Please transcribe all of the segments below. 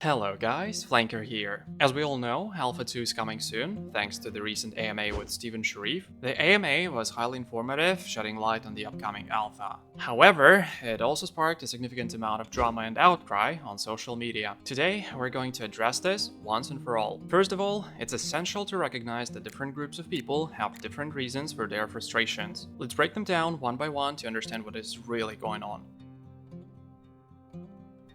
Hello guys, Flanker here. As we all know, Alpha 2 is coming soon, thanks to the recent AMA with Steven Sharif. The AMA was highly informative, shedding light on the upcoming Alpha. However, it also sparked a significant amount of drama and outcry on social media. Today, we're going to address this once and for all. First of all, it's essential to recognize that different groups of people have different reasons for their frustrations. Let's break them down one by one to understand what is really going on.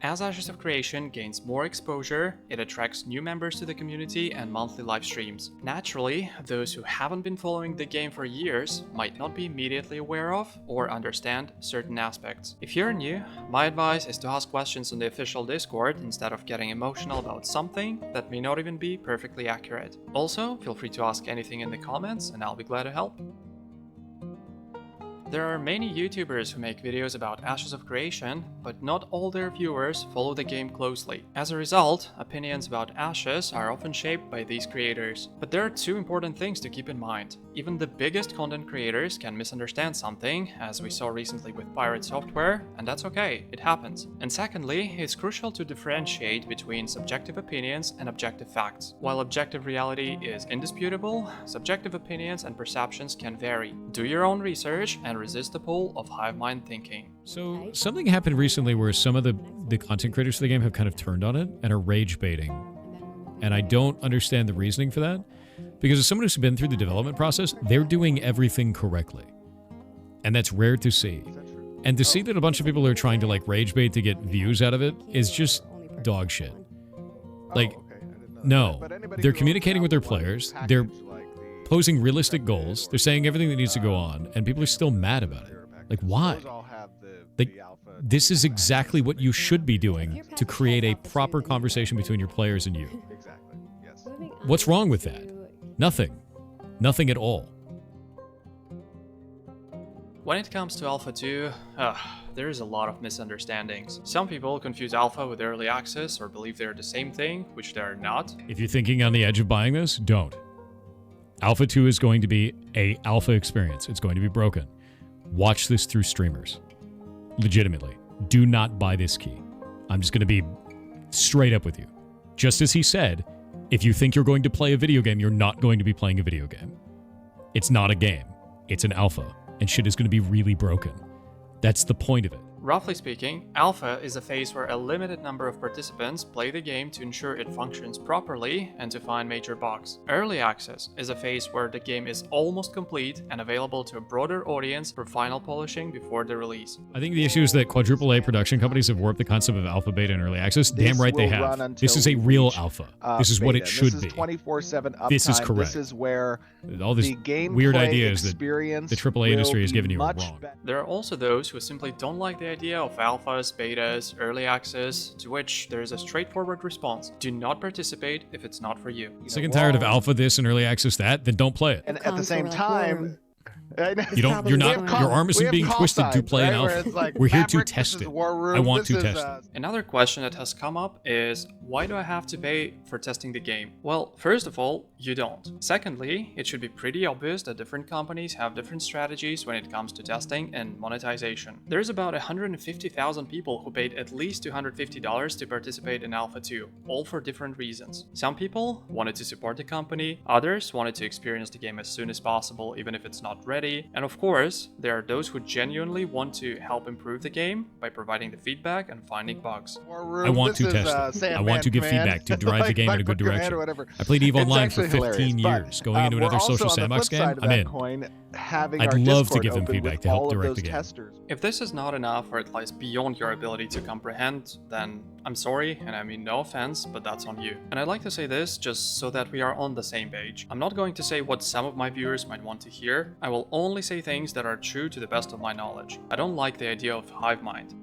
As Ashes of Creation gains more exposure, it attracts new members to the community and monthly live streams. Naturally, those who haven't been following the game for years might not be immediately aware of or understand certain aspects. If you're new, my advice is to ask questions on the official Discord instead of getting emotional about something that may not even be perfectly accurate. Also, feel free to ask anything in the comments and I'll be glad to help. There are many YouTubers who make videos about Ashes of Creation, but not all their viewers follow the game closely. As a result, opinions about Ashes are often shaped by these creators. But there are two important things to keep in mind. Even the biggest content creators can misunderstand something, as we saw recently with Pirate Software, and that's okay, it happens. And secondly, it's crucial to differentiate between subjective opinions and objective facts. While objective reality is indisputable, subjective opinions and perceptions can vary. Do your own research and resist the pull of hive mind thinking. So something happened recently where some of the content creators for the game have kind of turned on it and are rage baiting. And I don't understand the reasoning for that. Because as someone who's been through the development process, they're doing everything correctly. And that's rare to see. And to see that a bunch of people are trying to like rage bait to get views out of it is just dog shit. Like, no. They're communicating with their players. They're posing realistic goals. They're saying everything that needs to go on, and people are still mad about it. Like, why? Like, this is exactly what you should be doing to create a proper conversation between your players and you. What's wrong with that? Nothing. Nothing at all. When it comes to Alpha 2, there is a lot of misunderstandings. Some people confuse Alpha with Early Access or believe they're the same thing, which they are not. If you're thinking on the edge of buying this, don't. Alpha 2 is going to be a alpha experience. It's going to be broken. Watch this through streamers. Legitimately. Do not buy this key. I'm just going to be straight up with you. Just as he said, if you think you're going to play a video game, you're not going to be playing a video game. It's not a game. It's an alpha. And shit is going to be really broken. That's the point of it. Roughly speaking, Alpha is a phase where a limited number of participants play the game to ensure it functions properly and to find major bugs. Early Access is a phase where the game is almost complete and available to a broader audience for final polishing before the release. I think the issue is that quadruple A production companies have warped the concept of alpha, beta, and early access. Damn right they have. This is a real alpha. This is what it should be. This is 24/7 uptime. This is correct. This is where all this weird ideas that the AAA industry has given you are wrong. There are also those who simply don't like the idea of alphas, betas, early access, to which there is a straightforward response. Do not participate if it's not for you. Sick and tired of alpha this and early access that? Then don't play it. And at the same time, your arm isn't being twisted to play an alpha. Like, we're here to test it. I want to test it. Another question that has come up is, why do I have to pay for testing the game? Well, first of all, you don't. Secondly, it should be pretty obvious that different companies have different strategies when it comes to testing and monetization. There's about 150,000 people who paid at least $250 to participate in Alpha 2, all for different reasons. Some people wanted to support the company, others wanted to experience the game as soon as possible, even if it's not ready, and of course, there are those who genuinely want to help improve the game by providing the feedback and finding bugs. I want to test it. I want to give feedback to drive the game in a good direction. I played EVE Online for 15 years. Going into another social sandbox game, I'm in. I'd love to give them feedback to help direct the game. If this is not enough or it lies beyond your ability to comprehend, then I'm sorry, and I mean no offense, but that's on you. And I'd like to say this just so that we are on the same page. I'm not going to say what some of my viewers might want to hear. I will only say things that are true to the best of my knowledge. I don't like the idea of hive mind.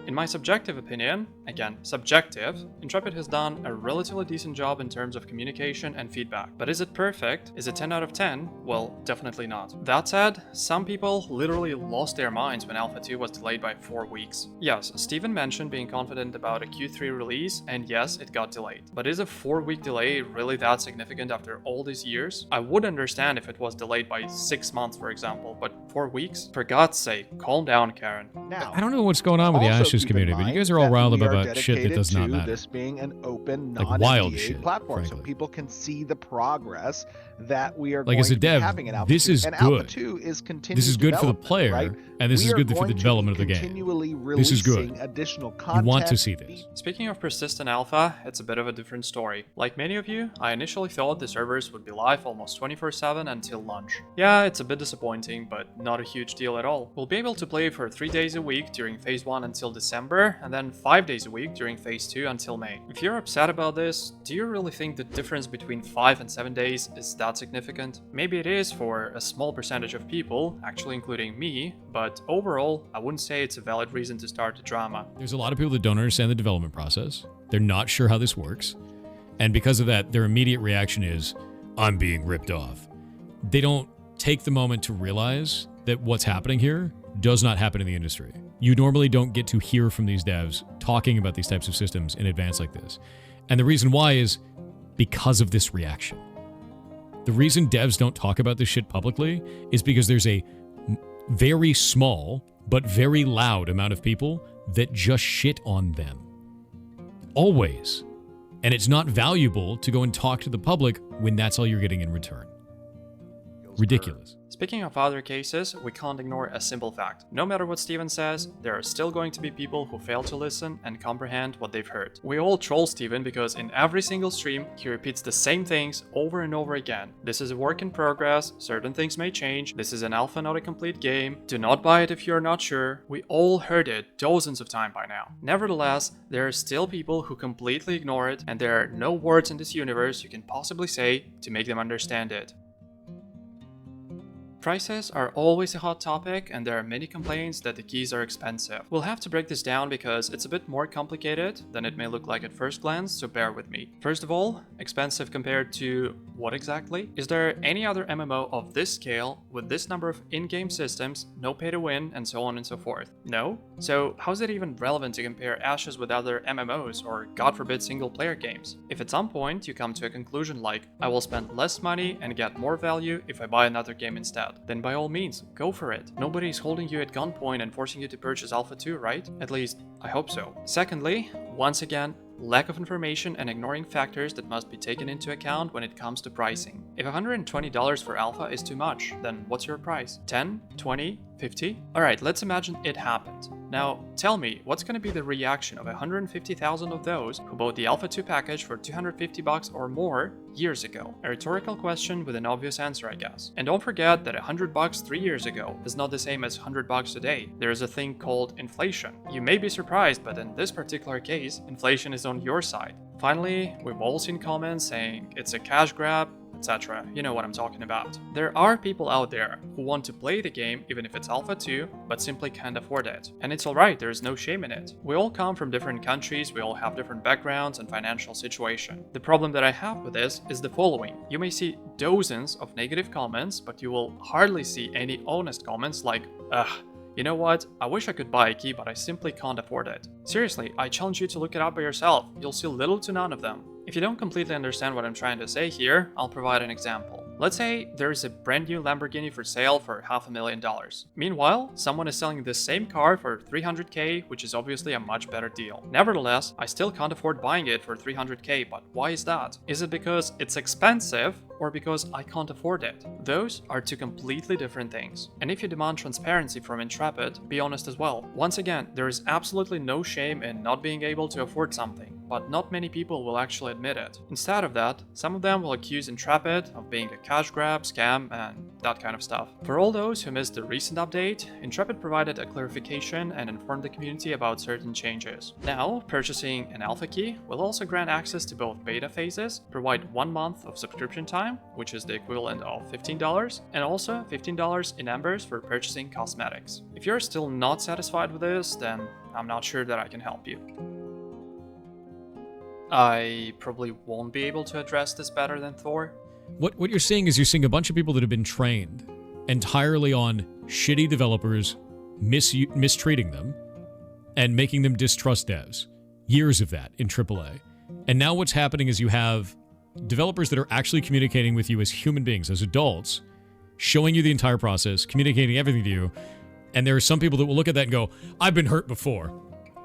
In my subjective opinion, again, subjective, Intrepid has done a relatively decent job in terms of communication and feedback. But is it perfect? Is it 10 out of 10? Well, definitely not. That said, some people literally lost their minds when Alpha 2 was delayed by 4 weeks. Yes, Steven mentioned being confident about a Q3 release, and yes, it got delayed. But is a 4-week delay really that significant after all these years? I would understand if it was delayed by 6 months, for example, but 4 weeks? For God's sake, calm down, Karen. I don't know what's going on with the Ashes Ashes keep in community, but you mind guys are all that riled we up are about shit that dedicated does not to matter. This being an open, Like non-NDA wild shit, platform, so frankly. people can see the progress that we are Like, going as a to be dev, having in Alpha this 2. is And Alpha good. 2 is continued This is good for the development, player, right? and this We is are good for the going to be development of the game. continually This is good. releasing additional You content. want to see this. Speaking of persistent alpha, it's a bit of a different story. Like many of you, I initially thought the servers would be live almost 24/7 until launch. Yeah, it's a bit disappointing, but not a huge deal at all. We'll be able to play for 3 days a week during Phase 1 until December, and then 5 days a week during Phase 2 until May. If you're upset about this, do you really think the difference between 5 and 7 days is that significant? Maybe it is for a small percentage of people, actually including me, but overall, I wouldn't say it's a valid reason to start a drama. There's a lot of people that don't understand the development process. They're not sure how this works. And because of that, their immediate reaction is, I'm being ripped off. They don't take the moment to realize that what's happening here does not happen in the industry. You normally don't get to hear from these devs talking about these types of systems in advance like this. And the reason why is because of this reaction. The reason devs don't talk about this shit publicly is because there's a very small but very loud amount of people that just shit on them. Always. And it's not valuable to go and talk to the public when that's all you're getting in return. Ridiculous. Speaking of other cases, we can't ignore a simple fact. No matter what Steven says, there are still going to be people who fail to listen and comprehend what they've heard. We all troll Steven because in every single stream, he repeats the same things over and over again. This is a work in progress, certain things may change, this is an alpha, not a complete game, do not buy it if you're not sure. We all heard it dozens of times by now. Nevertheless, there are still people who completely ignore it, and there are no words in this universe you can possibly say to make them understand it. Prices are always a hot topic, and there are many complaints that the keys are expensive. We'll have to break this down because it's a bit more complicated than it may look like at first glance, so bear with me. First of all, expensive compared to what exactly? Is there any other MMO of this scale with this number of in-game systems, no pay to win, and so on and so forth? No? So how's it even relevant to compare Ashes with other MMOs or god forbid single player games? If at some point you come to a conclusion like, I will spend less money and get more value if I buy another game instead, then by all means, go for it. Nobody's holding you at gunpoint and forcing you to purchase Alpha 2, right? At least, I hope so. Secondly, once again, lack of information and ignoring factors that must be taken into account when it comes to pricing. If $120 for Alpha is too much, then what's your price? 10? 20? 50? Alright, let's imagine it happened. Now, tell me, what's gonna be the reaction of 150,000 of those who bought the Alpha 2 package for $250 or more years ago? A rhetorical question with an obvious answer, I guess. And don't forget that $100 3 years ago is not the same as $100 today. There is a thing called inflation. You may be surprised, but in this particular case, inflation is on your side. Finally, we've all seen comments saying it's a cash grab, etc. You know what I'm talking about. There are people out there who want to play the game even if it's Alpha 2, but simply can't afford it. And it's alright, there's no shame in it. We all come from different countries, we all have different backgrounds and financial situation. The problem that I have with this is the following. You may see dozens of negative comments, but you will hardly see any honest comments like, ugh, you know what, I wish I could buy a key, but I simply can't afford it. Seriously, I challenge you to look it up by yourself. You'll see little to none of them. If you don't completely understand what I'm trying to say here, I'll provide an example. Let's say there's a brand new Lamborghini for sale for $500,000. Meanwhile, someone is selling the same car for $300K, which is obviously a much better deal. Nevertheless, I still can't afford buying it for $300K, but why is that? Is it because it's expensive or because I can't afford it? Those are two completely different things. And if you demand transparency from Intrepid, be honest as well. Once again, there is absolutely no shame in not being able to afford something, but not many people will actually admit it. Instead of that, some of them will accuse Intrepid of being a cash grab, scam, and that kind of stuff. For all those who missed the recent update, Intrepid provided a clarification and informed the community about certain changes. Now, purchasing an alpha key will also grant access to both beta phases, provide 1 month of subscription time, which is the equivalent of $15, and also $15 in embers for purchasing cosmetics. If you're still not satisfied with this, then I'm not sure that I can help you. I probably won't be able to address this better than Thor. What you're seeing is you're seeing a bunch of people that have been trained entirely on shitty developers mistreating them and making them distrust devs. Years of that in AAA. And now what's happening is you have developers that are actually communicating with you as human beings, as adults, showing you the entire process, communicating everything to you, and there are some people that will look at that and go, I've been hurt before.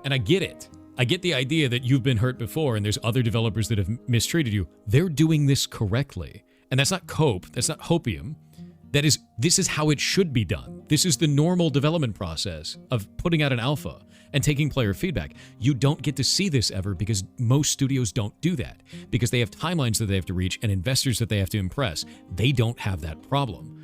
And I get it. I get the idea that you've been hurt before and there's other developers that have mistreated you. They're doing this correctly. And that's not cope. That's not hopium. This is how it should be done. This is the normal development process of putting out an alpha and taking player feedback. You don't get to see this ever because most studios don't do that because they have timelines that they have to reach and investors that they have to impress. They don't have that problem.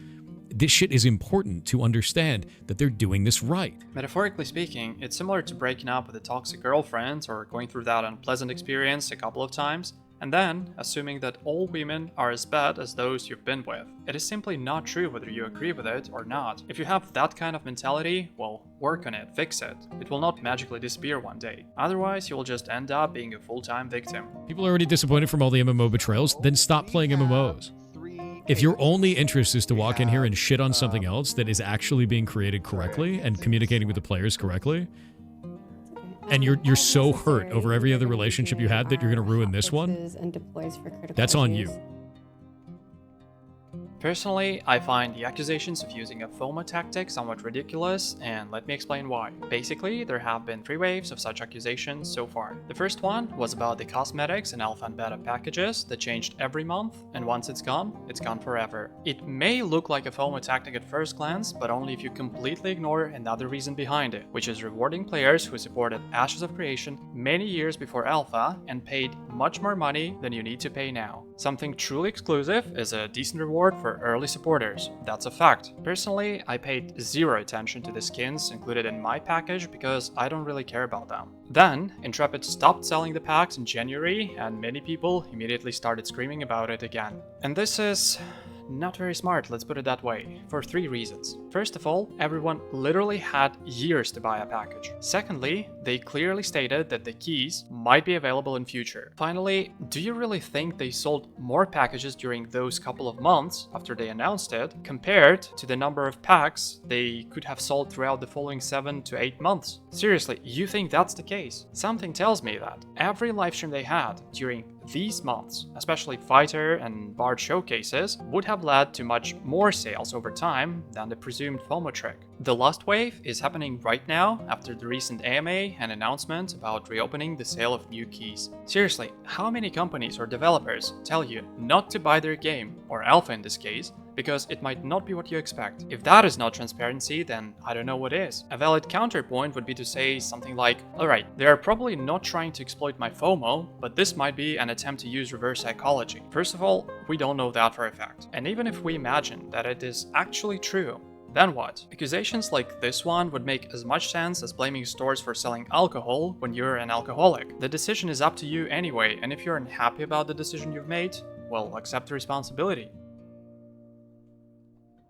This shit is important to understand that they're doing this right. Metaphorically speaking, it's similar to breaking up with a toxic girlfriend or going through that unpleasant experience a couple of times, and then assuming that all women are as bad as those you've been with. It is simply not true whether you agree with it or not. If you have that kind of mentality, well, work on it, fix it. It will not magically disappear one day. Otherwise, you will just end up being a full-time victim. People are already disappointed from all the MMO betrayals, then stop playing MMOs. If your only interest is to walk in here and shit on something else that is actually being created correctly and communicating with the players correctly, and you're so hurt over every other relationship you had that you're going to ruin this one, that's on you. Personally, I find the accusations of using a FOMO tactic somewhat ridiculous, and let me explain why. Basically, there have been 3 waves of such accusations so far. The first one was about the cosmetics and alpha and beta packages that changed every month, and once it's gone forever. It may look like a FOMO tactic at first glance, but only if you completely ignore another reason behind it, which is rewarding players who supported Ashes of Creation many years before alpha and paid much more money than you need to pay now. Something truly exclusive is a decent reward for early supporters. That's a fact. Personally, I paid 0 attention to the skins included in my package because I don't really care about them. Then, Intrepid stopped selling the packs in January, and many people immediately started screaming about it again. And this is not very smart, let's put it that way, for 3 reasons. First of all, everyone literally had years to buy a package. Secondly, they clearly stated that the keys might be available in future. Finally, do you really think they sold more packages during those couple of months after they announced it, compared to the number of packs they could have sold throughout the following 7 to 8 months? Seriously, you think that's the case? Something tells me that every livestream they had during these months, especially fighter and bard showcases, would have led to much more sales over time than the presumed FOMO trick. The last wave is happening right now after the recent AMA and announcement about reopening the sale of new keys. Seriously, how many companies or developers tell you not to buy their game, or alpha in this case, because it might not be what you expect? If that is not transparency, then I don't know what is. A valid counterpoint would be to say something like, alright, they are probably not trying to exploit my FOMO, but this might be an attempt to use reverse psychology. First of all, we don't know that for a fact. And even if we imagine that it is actually true, then what? Accusations like this one would make as much sense as blaming stores for selling alcohol when you're an alcoholic. The decision is up to you anyway, and if you're unhappy about the decision you've made, well, accept the responsibility.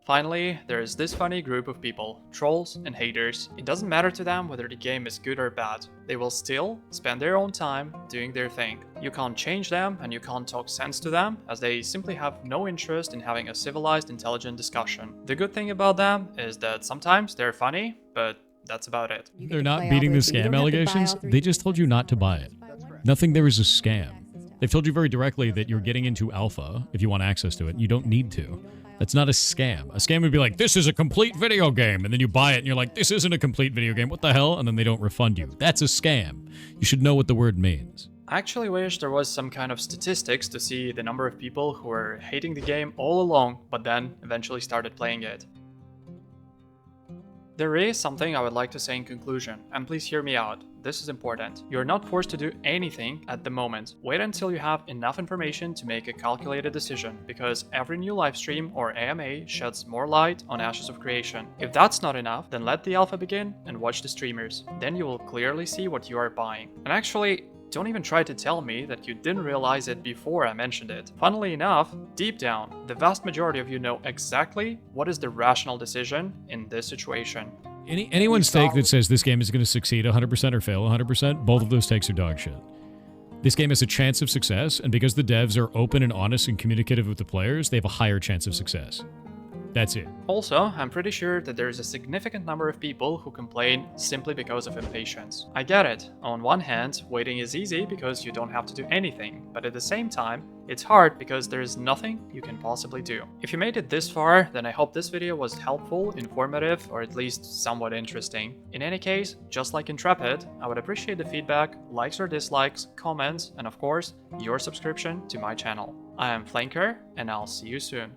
Finally, there is this funny group of people, trolls and haters. It doesn't matter to them whether the game is good or bad. They will still spend their own time doing their thing. You can't change them and you can't talk sense to them, as they simply have no interest in having a civilized, intelligent discussion. The good thing about them is that sometimes they're funny, but that's about it. They're not beating the scam allegations. They just told you not to buy it. Nothing there is a scam. They've told you very directly that you're getting into alpha if you want access to it. You don't need to. That's not a scam. A scam would be like, this is a complete video game. And then you buy it and you're like, this isn't a complete video game. What the hell? And then they don't refund you. That's a scam. You should know what the word means. I actually wish there was some kind of statistics to see the number of people who were hating the game all along, but then eventually started playing it. There is something I would like to say in conclusion, and please hear me out. This is important. You're not forced to do anything at the moment. Wait until you have enough information to make a calculated decision, because every new livestream or AMA sheds more light on Ashes of Creation. If that's not enough, then let the alpha begin and watch the streamers. Then you will clearly see what you are buying. And actually, don't even try to tell me that you didn't realize it before I mentioned it. Funnily enough, deep down, the vast majority of you know exactly what is the rational decision in this situation. Anyone's take that says this game is going to succeed 100% or fail 100%, both of those takes are dog shit. This game has a chance of success, and because the devs are open and honest and communicative with the players, they have a higher chance of success. That's it. Also, I'm pretty sure that there's a significant number of people who complain simply because of impatience. I get it. On one hand, waiting is easy because you don't have to do anything, but at the same time, it's hard because there is nothing you can possibly do. If you made it this far, then I hope this video was helpful, informative, or at least somewhat interesting. In any case, just like Intrepid, I would appreciate the feedback, likes or dislikes, comments, and of course, your subscription to my channel. I am Flanker, and I'll see you soon.